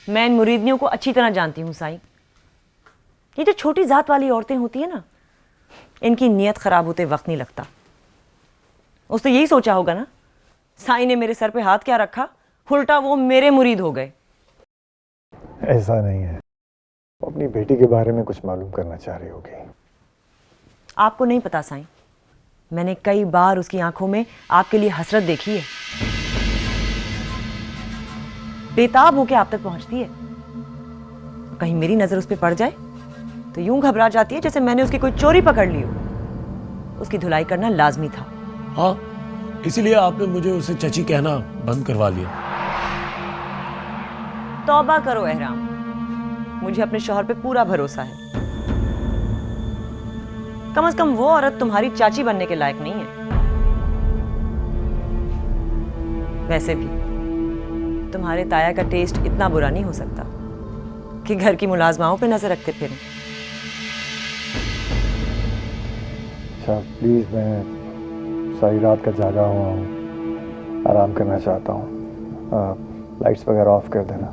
मैं इन मुरीदनियों को अच्छी तरह जानती हूँ साईं। ये जो छोटी जात वाली औरतें होती है ना, इनकी नीयत खराब होते वक्त नहीं लगता। उसने यही सोचा होगा ना, साईं ने मेरे सर पे हाथ क्या रखा, उल्टा वो मेरे मुरीद हो गए। ऐसा नहीं है, अपनी बेटी के बारे में कुछ मालूम करना चाह रही होगी। आपको नहीं पता साईं, मैंने कई बार उसकी आंखों में आपके लिए हसरत देखी है। बेताब होके आप तक पहुंचती है। कहीं मेरी नजर उस पर पड़ जाए तो यूं घबरा जाती है जैसे मैंने उसकी कोई चोरी पकड़ ली हो। उसकी धुलाई करना लाजमी था। हाँ, इसीलिए आपने मुझे उसे चची कहना बंद करवा लिया। तौबा करो एहराम, मुझे अपने शौहर पे पूरा भरोसा है। कम से कम वो औरत तुम्हारी चाची बनने के लायक नहीं है। वैसे भी तुम्हारे ताया का टेस्ट इतना बुरा नहीं हो सकता कि घर की मुलाजमाओं पे नजर रखते फिरें। अच्छा प्लीज़, मैं सारी रात का जागा हुआ हूँ, आराम करना चाहता हूँ। लाइट्स वगैरह ऑफ कर देना।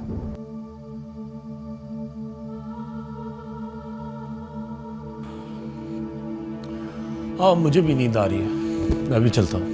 हाँ, मुझे भी नींद आ रही है, मैं भी चलता हूँ।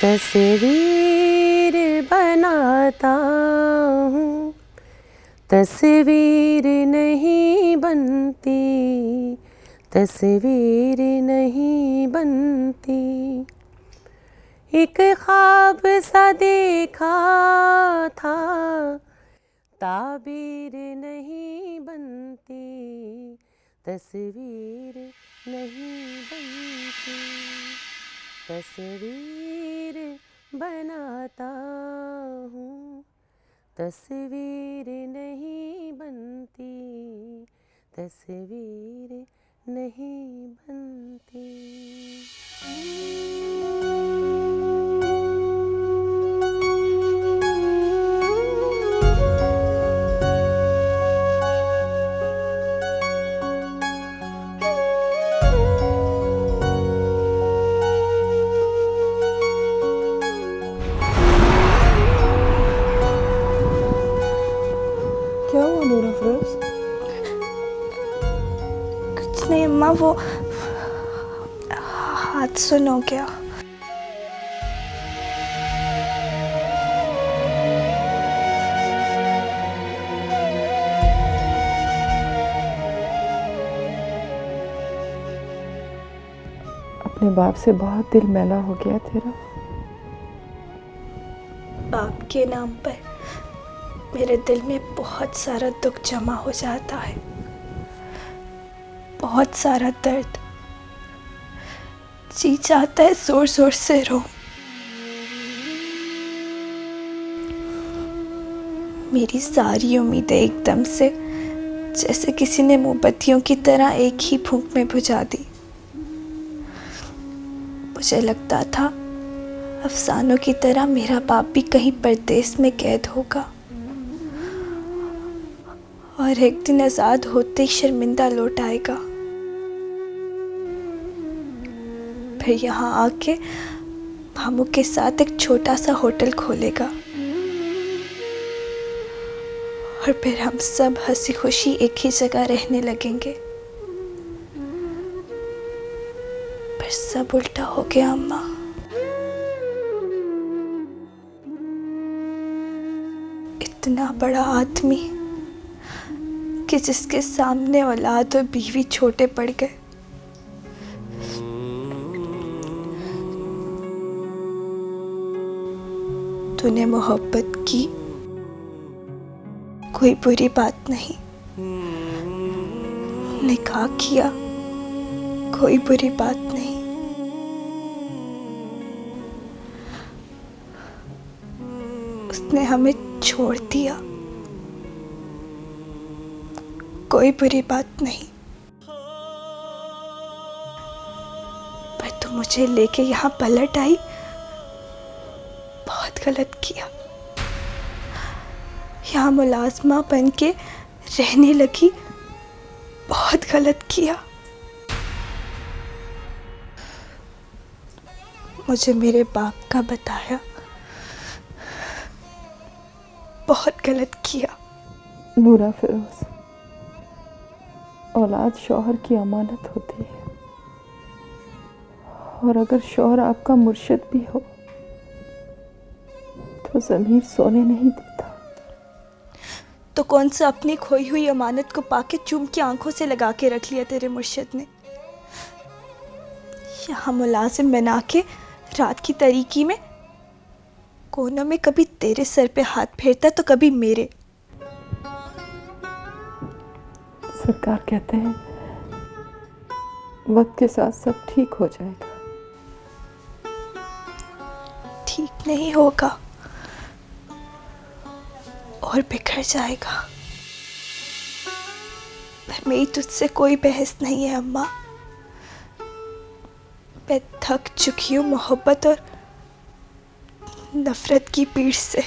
तस्वीर बनाता हूँ, तस्वीर नहीं बनती, तस्वीर नहीं बनती। एक ख्वाब सा देखा था, ताबीर नहीं बनती, तस्वीर नहीं बनती। तस्वीर बनाता हूँ, तस्वीर नहीं बनती, तस्वीर नहीं बनती। क्या हुआ नूरा फिरोज? कुछ नहीं अम्मा, वो हाथ सुन हो गया। अपने बाप से बहुत दिल मैला हो गया तेरा। बाप के नाम पर मेरे दिल में बहुत सारा दुख जमा हो जाता है, बहुत सारा दर्द। जी चाहता है जोर जोर से रो। मेरी सारी उम्मीदें एकदम से जैसे किसी ने मोमबत्तियों की तरह एक ही फूंक में बुझा दी। मुझे लगता था अफसानों की तरह मेरा बाप भी कहीं परदेस में कैद होगा और एक दिन आजाद होते ही शर्मिंदा लौट आएगा। फिर यहाँ आके मामू के साथ एक छोटा सा होटल खोलेगा और फिर हम सब हंसी खुशी एक ही जगह रहने लगेंगे। सब उल्टा हो गया अम्मा। इतना बड़ा आदमी कि जिसके सामने औलाद और बीवी छोटे पड़ गए। तूने मोहब्बत की, कोई बुरी बात नहीं। निकाह किया, कोई बुरी बात नहीं। उसने हमें छोड़ दिया, कोई बुरी बात नहीं। पर तू मुझे लेके यहाँ पलट आई, बहुत गलत किया। यहाँ मुलाजमा बन के रहने लगी, बहुत गलत किया। मुझे मेरे बाप का बताया, बहुत गलत किया। नूरा फिरोज, औलाद शौहर की अमानत होती है, और अगर शौहर आपका मुर्शिद भी हो तो ज़मीर सोने नहीं देता। तो कौन सा अपनी खोई हुई अमानत को पाके चूम के आंखों से लगा के रख लिया तेरे मुर्शिद ने। यहाँ मुलाजिम बना के रात की तारीकी में कोनों में कभी तेरे सर पे हाथ फेरता तो कभी मेरे। सरकार कहते हैं वक्त के साथ सब ठीक हो जाएगा। ठीक नहीं होगा और बिखर जाएगा। पर मेरी तुझसे कोई बहस नहीं है अम्मा। मैं थक चुकी हूँ मोहब्बत और नफरत की पीड़ से।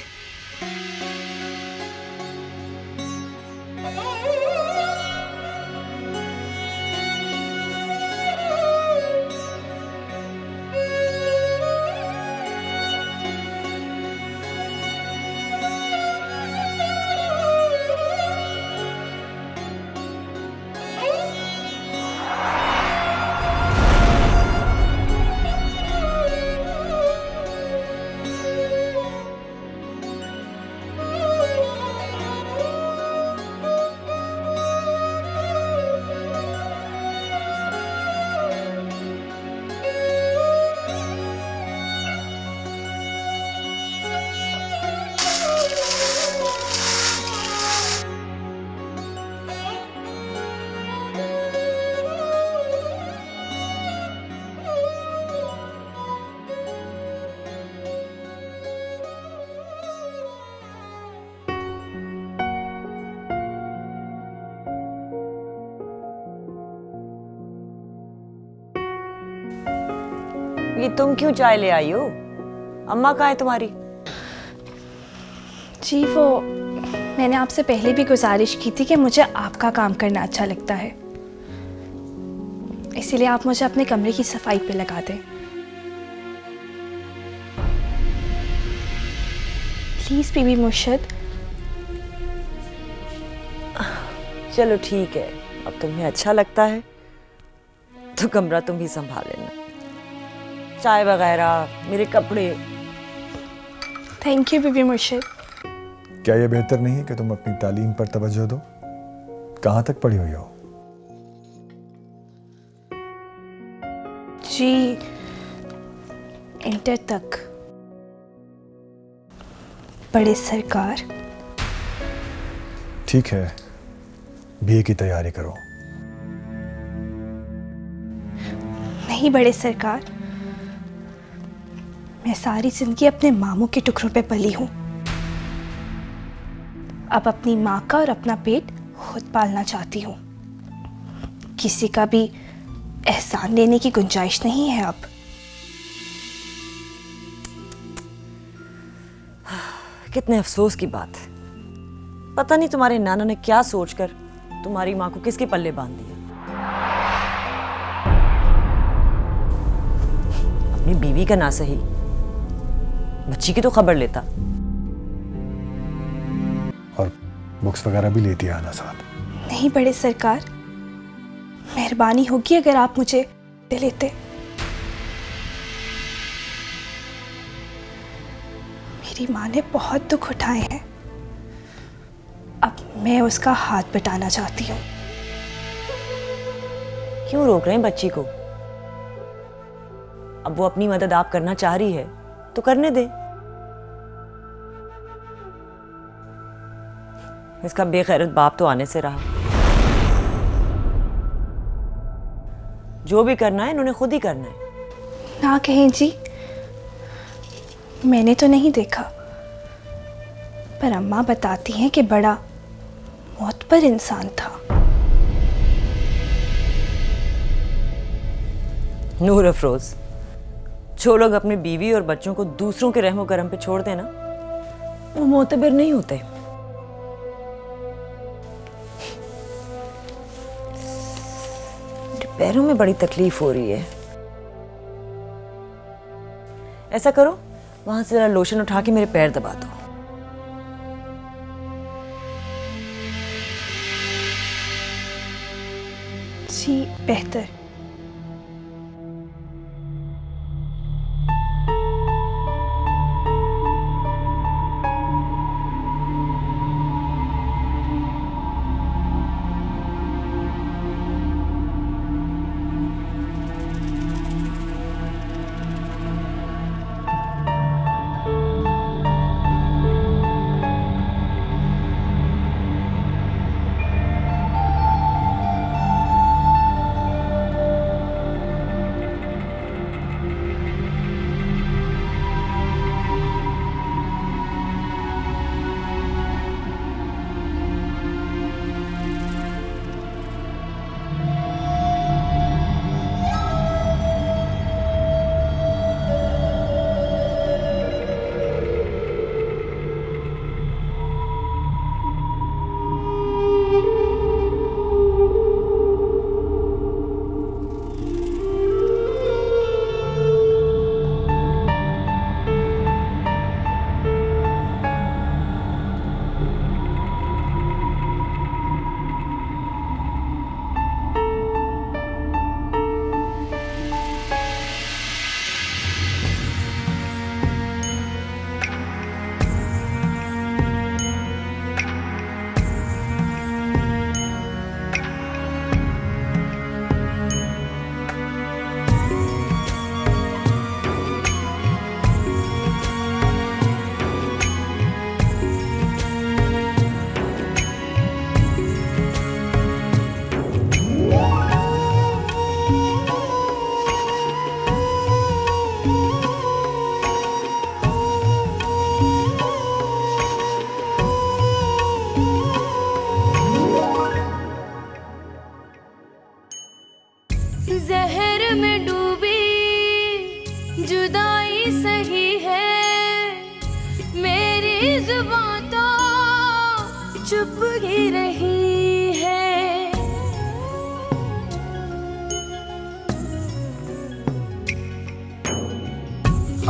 ये तुम क्यों चाय ले आई हो? अम्मा कहाँ है तुम्हारी? जी वो मैंने आपसे पहले भी गुजारिश की थी कि मुझे आपका काम करना अच्छा लगता है, इसीलिए आप मुझे अपने कमरे की सफाई पे लगा दें प्लीज बीबी मुर्शिद। चलो ठीक है, अब तुम्हें अच्छा लगता है तो कमरा तुम ही संभाल लेना। चाय वगैरह, मेरे कपड़े। थैंक यू बीबी मुर्शिद। क्या ये बेहतर नहीं है कि तुम अपनी तालीम पर तवज्जो दो? कहाँ तक पढ़ी हुई हो? जी इंटर तक। बड़े सरकार। ठीक है, बीए की तैयारी करो। नहीं बड़े सरकार, मैं सारी जिंदगी अपने मामू के टुकड़ों पे पली हूं। अब अपनी माँ का और अपना पेट खुद पालना चाहती हूँ। किसी का भी एहसान लेने की गुंजाइश नहीं है अब। कितने अफसोस की बात है। पता नहीं तुम्हारे नाना ने क्या सोचकर तुम्हारी माँ को किसके पल्ले बांध दिया। अपनी बीवी का ना सही, बच्ची की तो खबर लेता। और बुक्स वगैरह भी लेती आना साथ। नहीं बड़े सरकार, मेहरबानी होगी अगर आप मुझे दे लेते। मेरी माँ ने बहुत दुख उठाए हैं। अब मैं उसका हाथ बटाना चाहती हूँ। क्यों रोक रहे हैं बच्ची को? अब वो अपनी मदद आप करना चाह रही है तो करने दे। इसका बेगैरत बाप तो आने से रहा। जो भी करना है इन्होंने खुद ही करना है। ना कहें जी, मैंने तो नहीं देखा, पर अम्मा बताती हैं कि बड़ा मौत पर इंसान था। नूर अफरोज, जो लोग अपनी बीवी और बच्चों को दूसरों के रहमो करम पे छोड़ देना, वो मोतबर नहीं होते। मेरे पैरों में बड़ी तकलीफ हो रही है। ऐसा करो, वहां से जरा लोशन उठा के मेरे पैर दबा दो। जी बेहतर। जहर में डूबी जुदाई सही है, मेरी जुबान तो चुप ही रही है।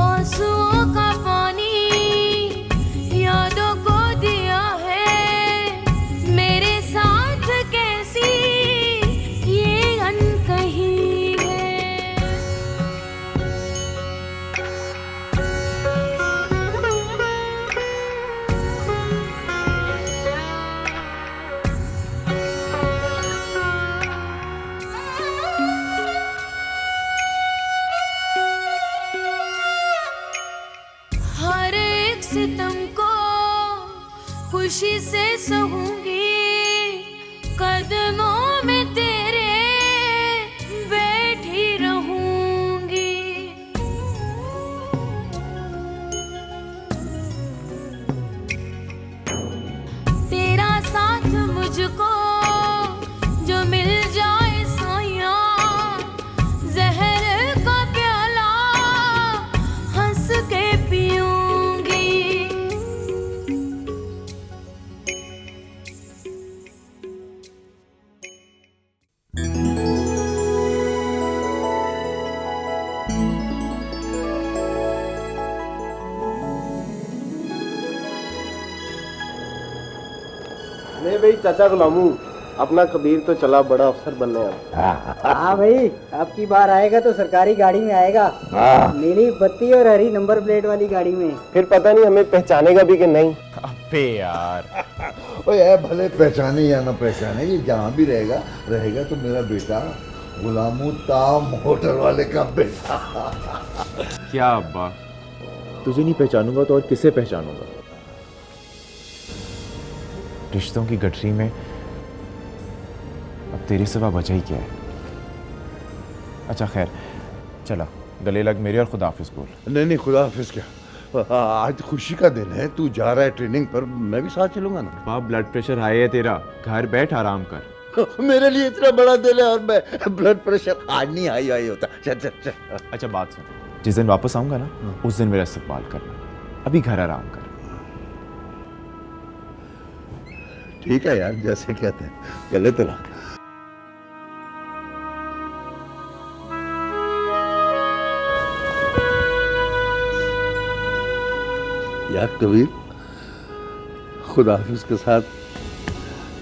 आंसुओं का पानी यादों को दिया है, मेरे साथ कैसी ये अनकही है। हर एक सितम को खुशी से सहूंगी, कदमों में तेरे बैठी रहूंगी। तेरा साथ मुझको जो मिल जाए साया, जहर का प्याला हंस के पीऊंगी। नहीं भाई, चाचा को लामू अपना कबीर तो चला बड़ा अफसर बनने अब। हाँ भाई, अब की बार आएगा तो सरकारी गाड़ी में आएगा, नीली बत्ती और हरी नंबर प्लेट वाली गाड़ी में। फिर पता नहीं हमें पहचानेगा भी कि नहीं। अबे यार, ओए भले पहचाने या ना पहचाने, ये जहाँ भी रहेगा रहेगा तो मेरा बेटा, गुलामू ताम होटल वाले का बेटा। क्या अब्बा, तुझे नहीं पहचानूंगा तो और किसे पहचानूंगा? रिश्तों की गठरी में अब तेरे सिवा बचा ही क्या है? अच्छा खैर, चला गले लग मेरे और खुदा हाफिज बोल। नहीं खुदा हाफिज क्या, आज खुशी का दिन है, तू जा रहा है ट्रेनिंग पर, मैं भी साथ चलूंगा ना। बाप ब्लड प्रेशर हाई है तेरा, घर बैठ आराम कर। मेरे लिए इतना बड़ा दिल है और मैं ब्लड प्रेशर आज नहीं हाई होता। चल चल चल। अच्छा बात सुन, जिस दिन वापस आऊंगा ना, उस दिन मेरा इस्तकबाल करना, अभी घर आराम कर। ठीक है यार, जैसे कहते हैं, गले तो ला। यार कबीर, खुदा हाफिज के साथ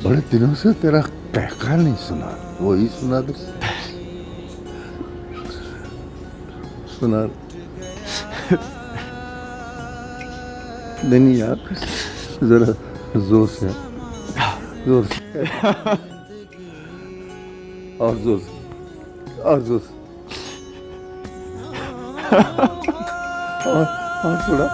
बड़े दिनों से तेरा कहका नहीं सुना, वही सुना दो। सुना नहीं यार, जरा जोर से, जोर से और जोर से, और जोर से, और थोड़ा।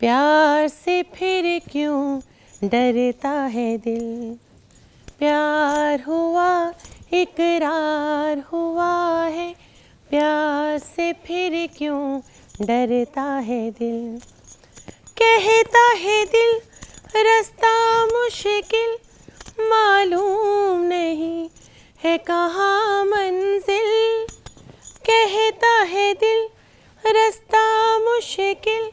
प्यार से फिर क्यों डरता है दिल, प्यार हुआ इकरार हुआ है, प्यार से फिर क्यों डरता है दिल। कहता है दिल रास्ता मुश्किल, मालूम नहीं है कहाँ मंजिल। कहता है दिल रास्ता मुश्किल,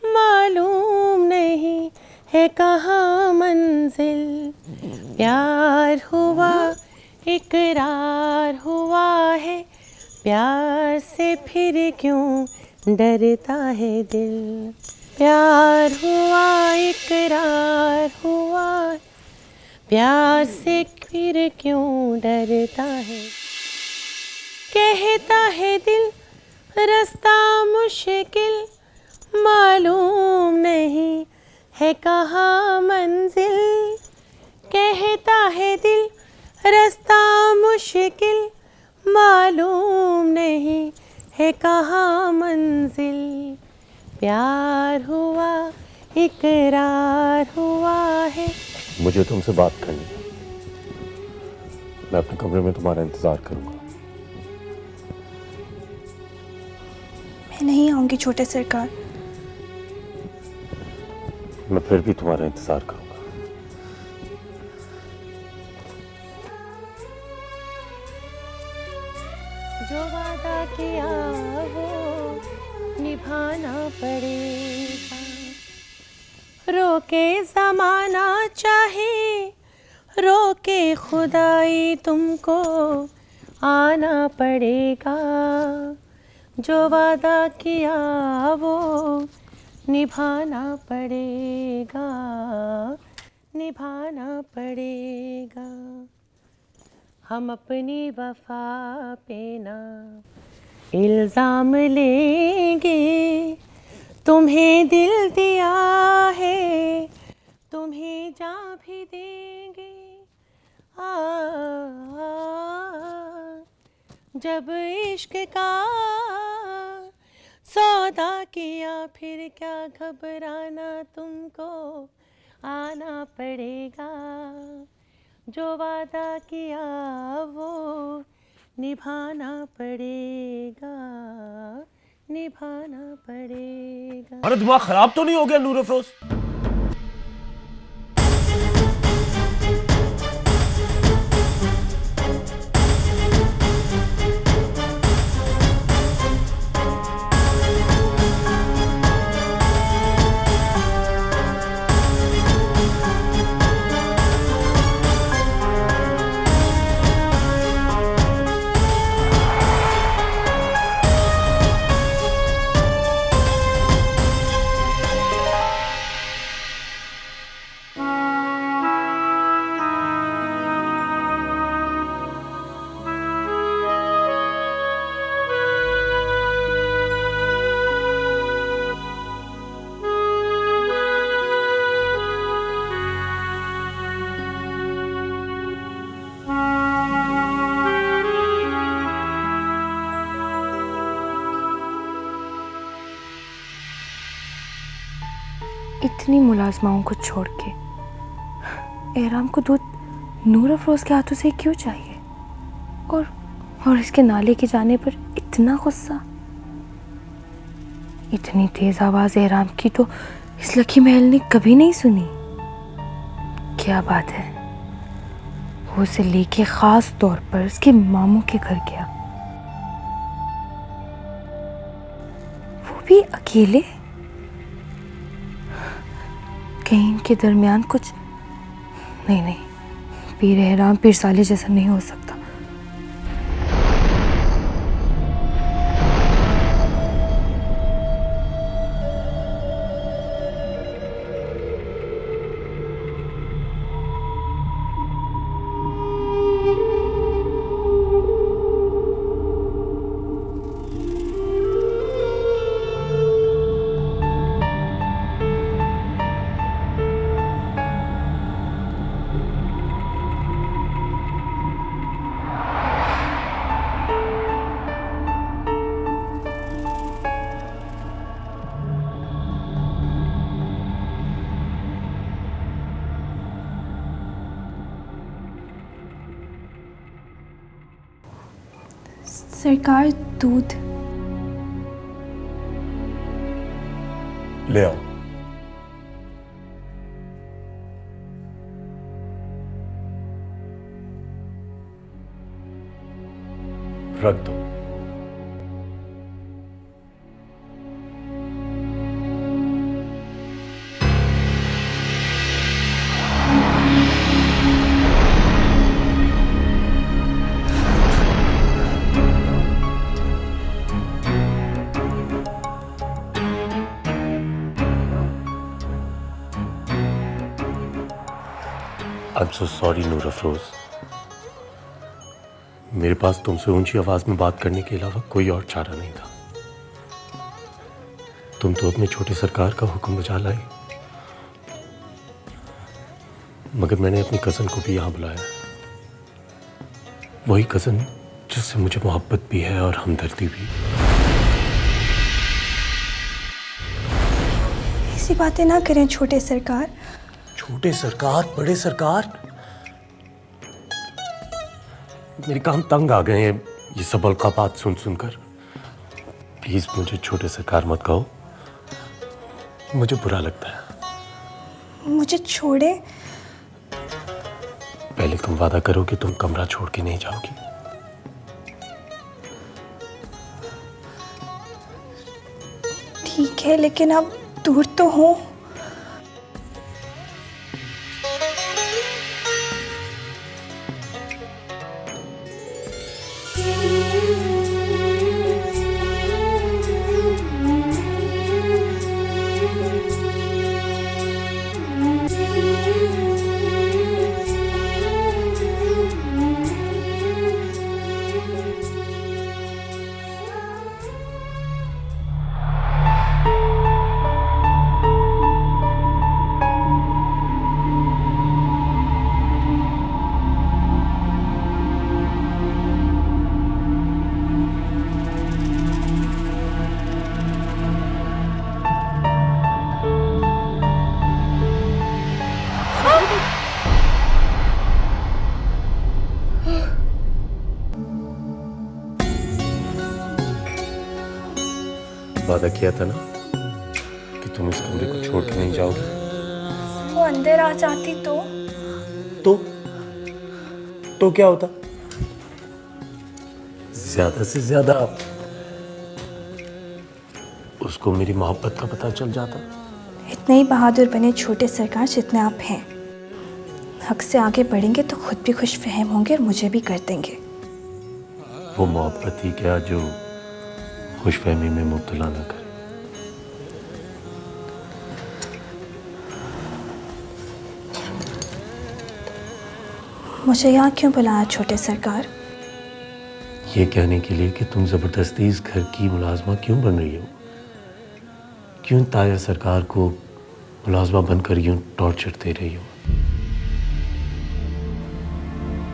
मालूम नहीं है कहाँ मंजिल। प्यार हुआ इकरार हुआ है, प्यार से फिर क्यों डरता है दिल। प्यार हुआ इकरार हुआ, प्यार से फिर क्यों डरता है। कहता है दिल रास्ता मुश्किल, मालूम नहीं है कहाँ मंजिल। कहता है दिल रास्ता मुश्किल, मालूम नहीं है कहाँ मंजिल। प्यार हुआ इकरार हुआ है। मुझे तुमसे बात करनी है, मैं अपने कमरे में तुम्हारा इंतजार करूंगा। मैं नहीं आऊंगी छोटे सरकार। मैं फिर भी तुम्हारा इंतजार करूंगा। जो वादा किया वो निभाना पड़ेगा, रोके ज़माना चाहे रोके खुदाई तुमको आना पड़ेगा। जो वादा किया वो निभाना पड़ेगा, निभाना पड़ेगा। हम अपनी वफा पे ना इल्ज़ाम लेंगे, तुम्हें दिल दिया है तुम्हें जान भी देंगे। जब इश्क का सौदा किया फिर क्या घबराना, तुमको आना पड़ेगा। जो वादा किया वो निभाना पड़ेगा, निभाना पड़ेगा। अरे दिमाग खराब तो नहीं हो गया नूर अफरोज? इतनी मुलाजमाओं को छोड़ के एहराम को दूध नूर अफरोज के हाथों से क्यों चाहिए? और इसके नाले के जाने पर इतना गुस्सा, इतनी तेज आवाज एहराम की तो इस लकी महल ने कभी नहीं सुनी। क्या बात है, वो उसे लेके खास तौर पर उसके मामू के घर गया, वो भी अकेले। कहीं इनके दरमियान कुछ नहीं, पीर एहराम पीर साले जैसा नहीं हो सकता। सरकार, दूध ले आओ। रख दो। I'm so sorry नूर अफरोज, मेरे पास तुमसे ऊंची आवाज में बात करने के अलावा कोई और चारा नहीं था। तुम तो अपने छोटे सरकार का हुक्म बजा लाई, मगर मैंने अपनी कज़न को भी यहाँ बुलाया, वही कज़न जिससे मुझे मोहब्बत भी है और हमदर्दी भी। ऐसी बातें ना करें छोटे सरकार। छोटे सरकार, बड़े सरकार, मेरे कान तंग आ गए हैं ये सब अलकाबात सुन सुनकर। प्लीज मुझे छोटे सरकार मत कहो, मुझे बुरा लगता है। मुझे छोड़े। पहले तुम वादा करो कि तुम कमरा छोड़ के नहीं जाओगी। ठीक है, लेकिन अब दूर तो हूँ। वादा किया था ना कि तुम इस कमरे को छोड़ के नहीं जाओगी। वो अंदर आ जाती तो क्या होता? ज्यादा से ज्यादा उसको मेरी मोहब्बत का पता चल जाता। इतने ही बहादुर बने छोटे सरकार जितने आप हैं। हक से आगे बढ़ेंगे तो खुद भी खुश फहम होंगे और मुझे भी कर देंगे। वो मोहब्बत ही क्या जो खुशफहमी में मुब्तला ना करे। मुझे यहाँ क्यों बुलाया छोटे सरकार? ये कहने के लिए कि तुम जबरदस्ती इस घर की मुलाजमा क्यों बन रही हो, क्यों ताया सरकार को मुलाजमा बनकर यूं टॉर्चर दे रही हो।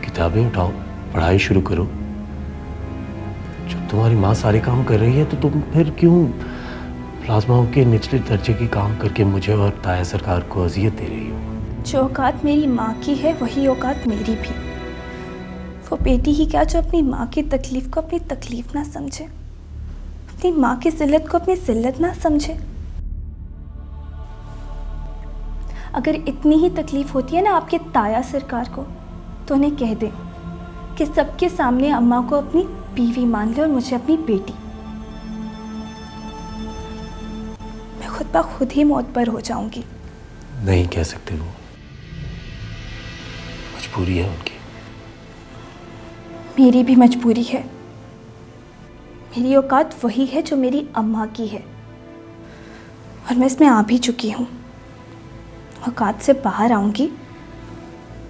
किताबें उठाओ, पढ़ाई शुरू करो। जब तुम्हारी माँ सारे काम कर रही है तो तुम फिर क्यों प्लाज्माओं के निचले दर्जे की काम करके मुझे और ताया सरकार को अजियत दे रही हो। जो औकात मेरी माँ की है वही औकात मेरी भी। वो बेटी ही क्या जो अपनी माँ की तकलीफ को अपनी तकलीफ ना समझे, अपनी माँ की जिल्लत को अपनी जिल्लत ना समझे। अगर इतनी ही तकलीफ होती है ना आपके ताया सरकार को, तो उन्हें कह दे कि सबके सामने अम्मा को अपनी बीवी मान ले और मुझे अपनी बेटी। मैं खुद ब खुद ही मौत पर हो जाऊंगी। नहीं कह सकते, वो मजबूरी है उनकी। मेरी भी मजबूरी है। मेरी औकात वही है जो मेरी अम्मा की है, और मैं इसमें आ भी चुकी हूँ। औकात से बाहर आऊंगी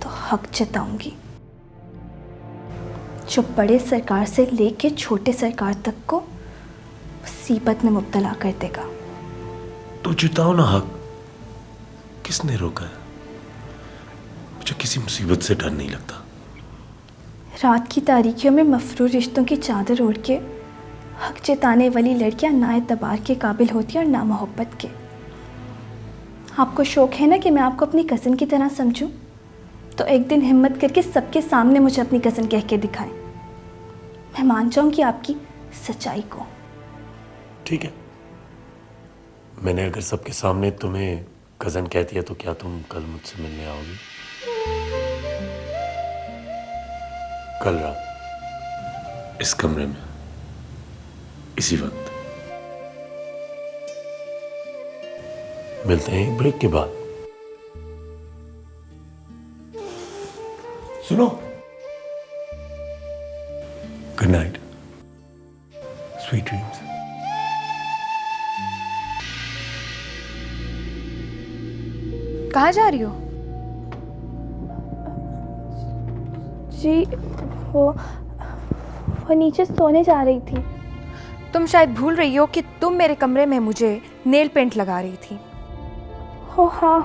तो हक जताऊंगी। जो बड़े सरकार से लेके छोटे सरकार तक को मुसीबत में मुब्तला कर देगा। तो जिताओ ना हक, किसने रोका है? मुझे किसी मुसीबत से डर नहीं लगता। रात की तारीकियों में मफरू रिश्तों की चादर ओढ़ के हक जताने वाली लड़कियां ना एतबार के काबिल होती हैं और ना मोहब्बत के। आपको शौक है ना कि मैं आपको अपनी कज़न की तरह समझूं, तो एक दिन हिम्मत करके सबके सामने मुझे अपनी कज़न कह के दिखाएं। मैं मान जाऊंगी आपकी सच्चाई को। ठीक है, मैंने अगर सबके सामने तुम्हें कज़न कह दिया तो क्या तुम कल मुझसे मिलने आओगी? कल रात इस कमरे में इसी वक्त। मिलते हैं ब्रेक के बाद। सुनो, गुड नाइट, स्वीट ड्रीम्स। कहाँ जा रही हो? जी वो नीचे सोने जा रही थी। तुम शायद भूल रही हो कि तुम मेरे कमरे में मुझे नेल पेंट लगा रही थी। ओ हाँ,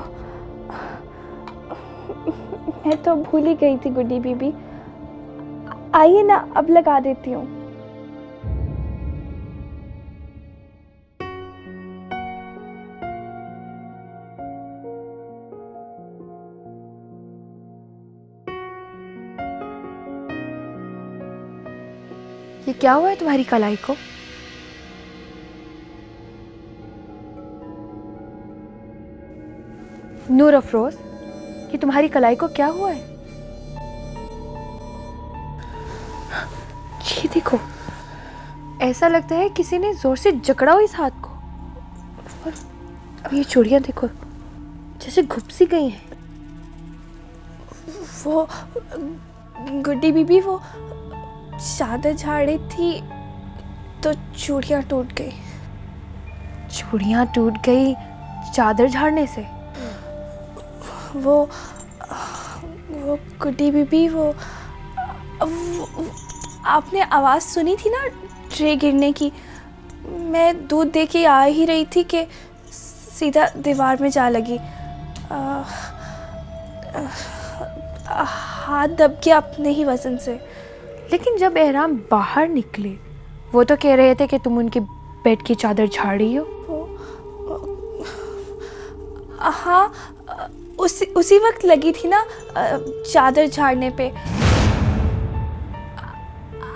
मैं तो भूल ही गई थी गुड्डी बीबी। आइए ना, अब लगा देती हूँ। ये क्या हुआ है तुम्हारी कलाई को? नूर अफरोज, ये तुम्हारी कलाई को क्या हुआ है? ये देखो, ऐसा लगता है किसी ने जोर से जकड़ा हो इस हाथ को। और अब ये चूड़ियां देखो, जैसे घुप सी गई हैं। वो गुड्डी बीबी वो चादर झाड़ रही थी तो चूड़ियां टूट गई। चूड़ियां टूट गई चादर झाड़ने से? वो गुड्डी बीबी वो आपने आवाज़ सुनी थी ना ट्रे गिरने की? मैं दूध दे के आ ही रही थी कि सीधा दीवार में जा लगी। हाथ दब गया अपने ही वजन से। लेकिन जब एहराम बाहर निकले वो तो कह रहे थे कि तुम उनके बेड की चादर झाड़ रही हो। हाँ, उसी वक्त लगी थी ना चादर झाड़ने पे।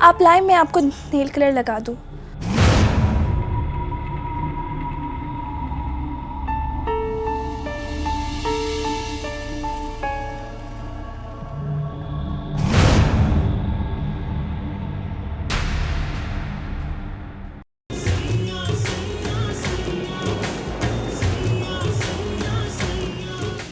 आप लाए, मैं आपको नेल कलर लगा दूँ।